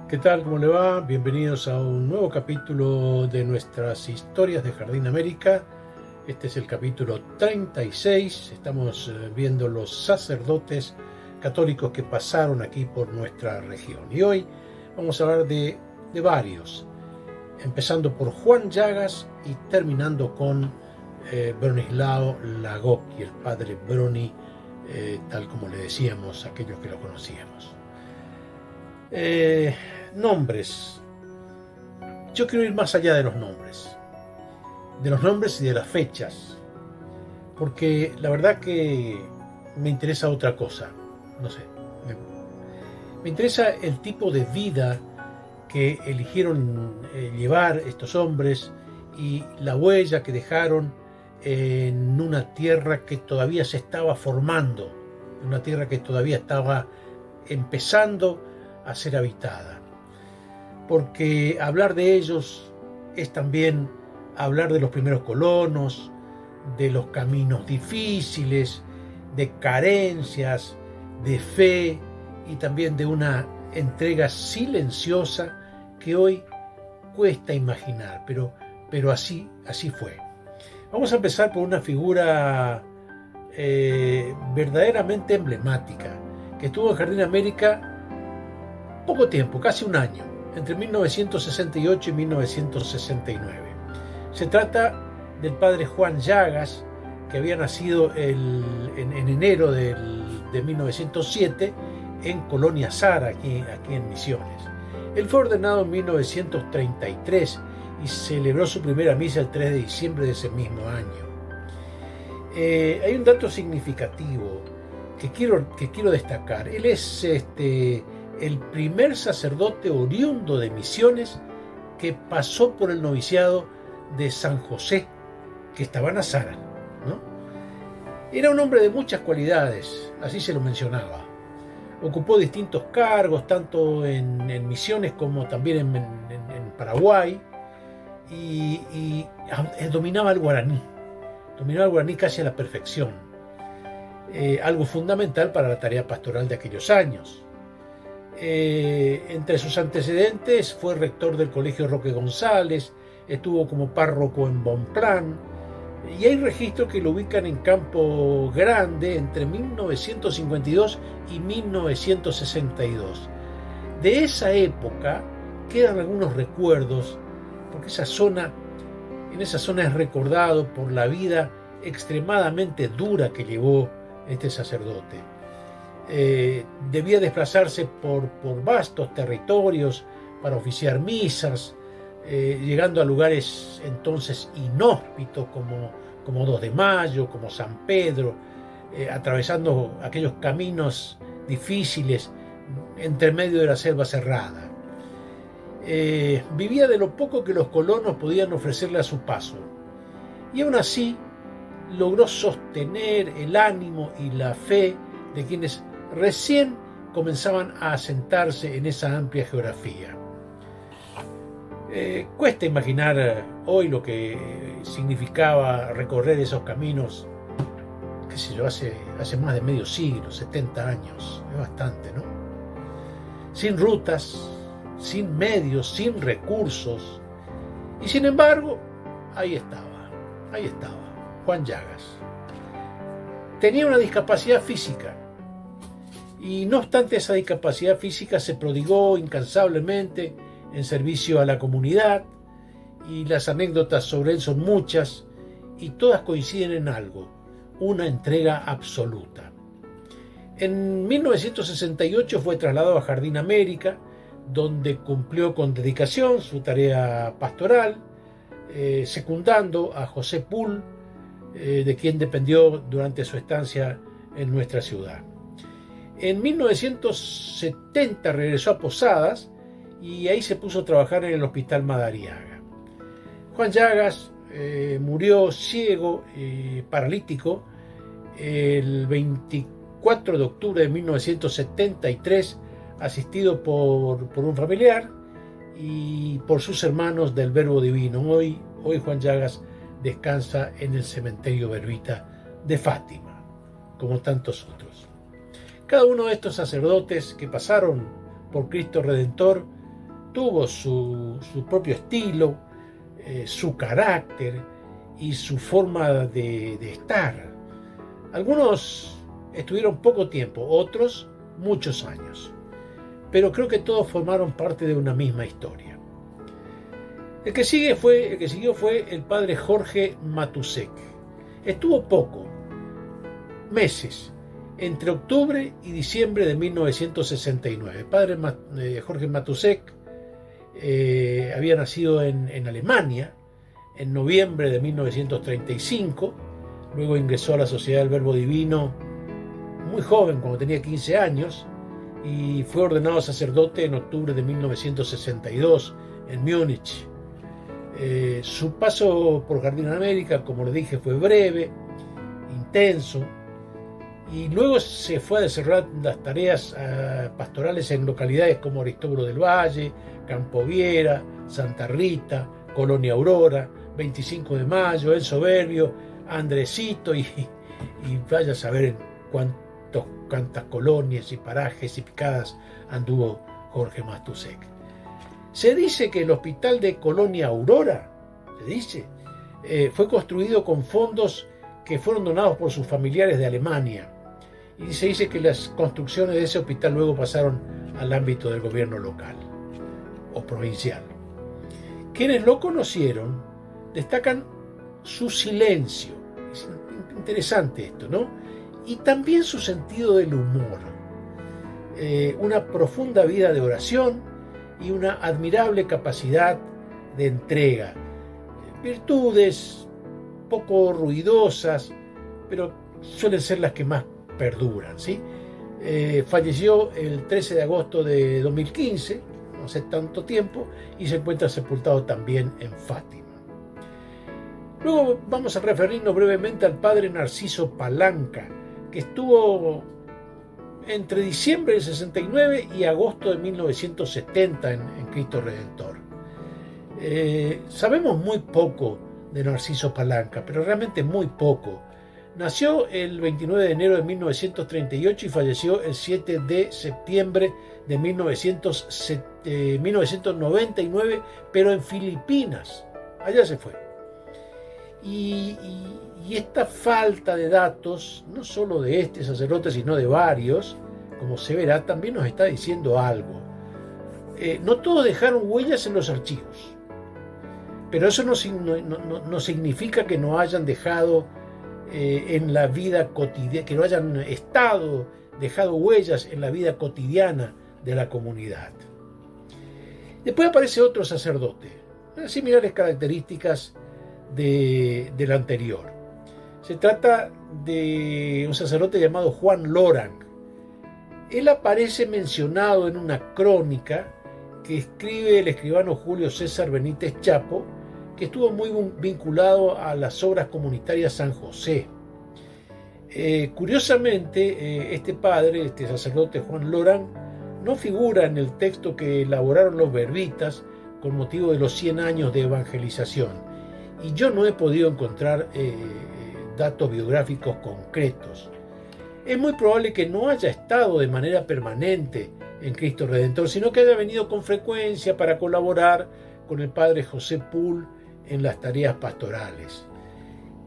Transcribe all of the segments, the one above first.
¿Qué tal? ¿Cómo le va? Bienvenidos a un nuevo capítulo de nuestras historias de Jardín América. Este es el capítulo 36. Estamos viendo los sacerdotes católicos que pasaron aquí por nuestra región. Y hoy vamos a hablar de varios, empezando por Juan Llagas y terminando con Bronislao Lagocki, el padre Broni, tal como le decíamos a aquellos que lo conocíamos. Nombres. Yo quiero ir más allá de los nombres y de las fechas, porque la verdad que me interesa otra cosa. No sé, me interesa el tipo de vida que eligieron llevar estos hombres y la huella que dejaron en una tierra que todavía se estaba formando, una tierra que todavía estaba empezando a ser habitada. Porque hablar de ellos es también hablar de los primeros colonos, de los caminos difíciles, de carencias, de fe y también de una entrega silenciosa que hoy cuesta imaginar, pero así fue. Vamos a empezar por una figura verdaderamente emblemática que estuvo en Jardín América poco tiempo, casi un año, entre 1968 y 1969. Se trata del padre Juan Llagas, que había nacido en enero de 1907 en Colonia Zara, aquí en Misiones. Él fue ordenado en 1933 y celebró su primera misa el 3 de diciembre de ese mismo año. Hay un dato significativo que quiero destacar. Él es el primer sacerdote oriundo de Misiones que pasó por el noviciado de San José, que estaba en Azara, ¿no? Era un hombre de muchas cualidades, así se lo mencionaba. Ocupó distintos cargos, tanto en Misiones como también en Paraguay, y dominaba el guaraní casi a la perfección, algo fundamental para la tarea pastoral de aquellos años. Entre sus antecedentes fue rector del Colegio Roque González, estuvo como párroco en Bonplan, y hay registros que lo ubican en Campo Grande entre 1952 y 1962. De esa época quedan algunos recuerdos, porque en esa zona es recordado por la vida extremadamente dura que llevó este sacerdote. Debía desplazarse por vastos territorios para oficiar misas, llegando a lugares entonces inhóspitos como 2 de Mayo, como San Pedro, atravesando aquellos caminos difíciles entre medio de la selva cerrada. Vivía de lo poco que los colonos podían ofrecerle a su paso, y aún así logró sostener el ánimo y la fe de quienes recién comenzaban a asentarse en esa amplia geografía. Cuesta imaginar hoy lo que significaba recorrer esos caminos, qué sé yo, hace más de medio siglo, 70 años, es bastante, ¿no? Sin rutas, sin medios, sin recursos, y sin embargo, ahí estaba, Juan Llagas. Tenía una discapacidad física, y no obstante esa discapacidad física se prodigó incansablemente en servicio a la comunidad, y las anécdotas sobre él son muchas y todas coinciden en algo: una entrega absoluta. En 1968 fue trasladado a Jardín América, donde cumplió con dedicación su tarea pastoral, secundando a José Pull, de quien dependió durante su estancia en nuestra ciudad. En 1970 regresó a Posadas y ahí se puso a trabajar en el Hospital Madariaga. Juan Llagas murió ciego y paralítico el 24 de octubre de 1973, asistido por un familiar y por sus hermanos del Verbo Divino. Hoy Juan Llagas descansa en el cementerio Berbita de Fátima, como tantos otros. Cada uno de estos sacerdotes que pasaron por Cristo Redentor tuvo su propio estilo, su carácter y su forma de estar. Algunos estuvieron poco tiempo, otros muchos años, pero creo que todos formaron parte de una misma historia. El que siguió fue el padre Jorge Matusek. Estuvo poco, meses, entre octubre y diciembre de 1969. El padre Jorge Matusek había nacido en Alemania en noviembre de 1935, luego ingresó a la Sociedad del Verbo Divino muy joven, cuando tenía 15 años, y fue ordenado sacerdote en octubre de 1962 en Múnich. Su paso por Jardín América, como le dije, fue breve, intenso, y luego se fue a desarrollar las tareas pastorales en localidades como Aristóbulo del Valle, Campo Viera, Santa Rita, Colonia Aurora, 25 de Mayo, El Soberbio, Andresito, y vaya a saber en cuántas colonias y parajes y picadas anduvo Jorge Matusek. Se dice que el hospital de Colonia Aurora, fue construido con fondos que fueron donados por sus familiares de Alemania, y se dice que las construcciones de ese hospital luego pasaron al ámbito del gobierno local o provincial. Quienes lo conocieron destacan su silencio. Es interesante esto, ¿no? Y también su sentido del humor, una profunda vida de oración y una admirable capacidad de entrega. Virtudes poco ruidosas, pero suelen ser las que más perduran, ¿sí? Falleció el 13 de agosto de 2015, no hace tanto tiempo, y se encuentra sepultado también en Fátima. Luego vamos a referirnos brevemente al padre Narciso Palanca, que estuvo entre diciembre del 69 y agosto de 1970 en Cristo Redentor. Sabemos muy poco de Narciso Palanca, pero realmente muy poco. Nació el 29 de enero de 1938 y falleció el 7 de septiembre de 1999, pero en Filipinas. Allá se fue. Y esta falta de datos, no solo de este sacerdote, sino de varios, como se verá, también nos está diciendo algo. No todos dejaron huellas en los archivos, pero eso no significa que no hayan dejado en la vida cotidiana, que no hayan dejado huellas en la vida cotidiana de la comunidad. Después aparece otro sacerdote, similares características del anterior. Se trata de un sacerdote llamado Juan Lorang. Él aparece mencionado en una crónica que escribe el escribano Julio César Benítez Chapo, que estuvo muy vinculado a las obras comunitarias San José. Curiosamente, este sacerdote Juan Lorang, no figura en el texto que elaboraron los verbitas con motivo de los 100 años de evangelización, y yo no he podido encontrar datos biográficos concretos. Es muy probable que no haya estado de manera permanente en Cristo Redentor, sino que haya venido con frecuencia para colaborar con el padre José Pool en las tareas pastorales.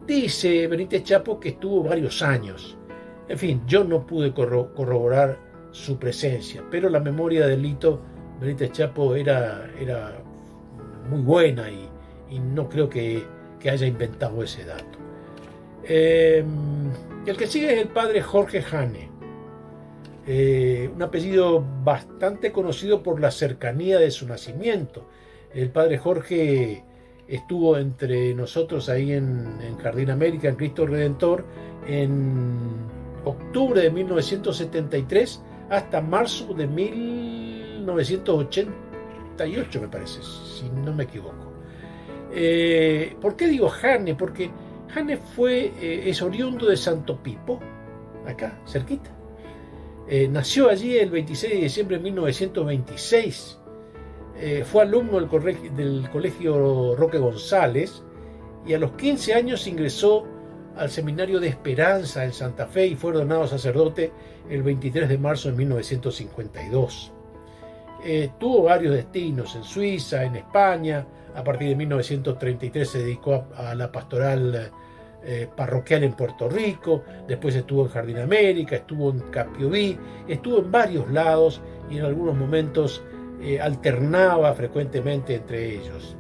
Dice Benítez Chapo que estuvo varios años. En fin, yo no pude corroborar su presencia, pero la memoria del Lito Benítez Chapo era muy buena y no creo que haya inventado ese dato. El que sigue es el padre Jorge Hane, un apellido bastante conocido por la cercanía de su nacimiento. El padre Jorge estuvo entre nosotros ahí en Jardín América, en Cristo Redentor, en octubre de 1973 hasta marzo de 1988, me parece, si no me equivoco. ¿Por qué digo Hane? Porque Hane es oriundo de Santo Pipo, acá, cerquita. Nació allí el 26 de diciembre de 1926. Fue alumno del colegio Roque González y a los 15 años ingresó al Seminario de Esperanza en Santa Fe y fue ordenado sacerdote el 23 de marzo de 1952. Tuvo varios destinos en Suiza, en España. A partir de 1933 se dedicó a la pastoral parroquial en Puerto Rico. Después estuvo en Jardín América, estuvo en Capiobí, estuvo en varios lados y en algunos momentos alternaba frecuentemente entre ellos.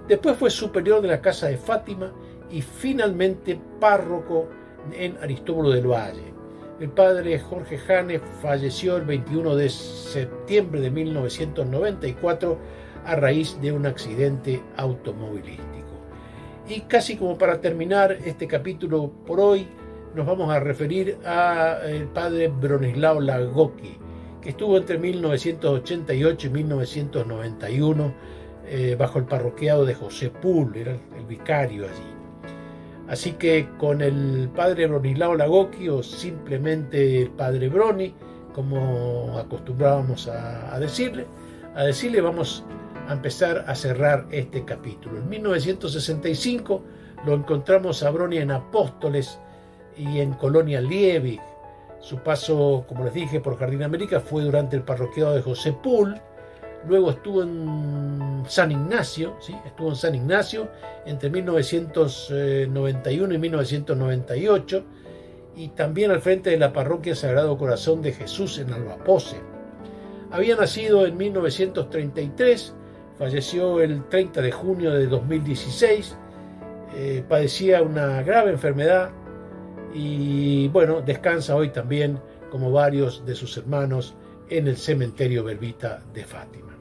Después fue superior de la Casa de Fátima y finalmente párroco en Aristóbulo del Valle. El padre Jorge Jane falleció el 21 de septiembre de 1994 a raíz de un accidente automovilístico. Y casi como para terminar este capítulo por hoy, nos vamos a referir al padre Bronislao Lagocki, que estuvo entre 1988 y 1991 bajo el parroquiado de José Pool, era el vicario allí. Así que con el padre Bronislao Lagocki, o simplemente el padre Broni, como acostumbrábamos a decirle, vamos a empezar a cerrar este capítulo. En 1965 lo encontramos a Broni en Apóstoles y en Colonia Liebig. Su paso, como les dije, por Jardín América fue durante el parroquiado de José Pool. Luego estuvo en San Ignacio, ¿sí? Estuvo en San Ignacio entre 1991 y 1998, y también al frente de la parroquia Sagrado Corazón de Jesús en Albapose. Había nacido en 1933, falleció el 30 de junio de 2016, padecía una grave enfermedad y bueno, descansa hoy también, como varios de sus hermanos, en el cementerio Belvita de Fátima.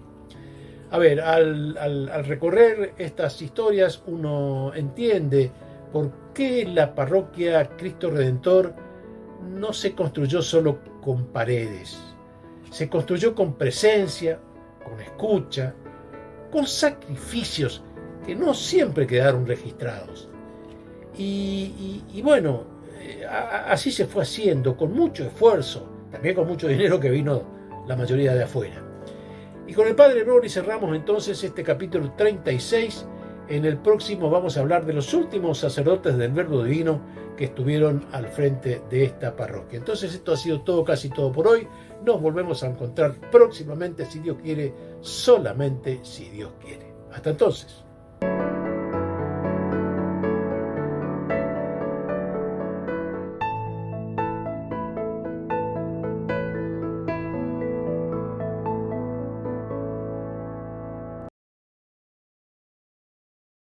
A ver, al recorrer estas historias uno entiende por qué la parroquia Cristo Redentor no se construyó solo con paredes. Se construyó con presencia, con escucha, con sacrificios que no siempre quedaron registrados. Y bueno, así se fue haciendo, con mucho esfuerzo, también con mucho dinero que vino la mayoría de afuera. Y con el padre Broni cerramos entonces este capítulo 36. En el próximo vamos a hablar de los últimos sacerdotes del Verbo Divino que estuvieron al frente de esta parroquia. Entonces esto ha sido todo, casi todo por hoy. Nos volvemos a encontrar próximamente, si Dios quiere, solamente si Dios quiere. Hasta entonces.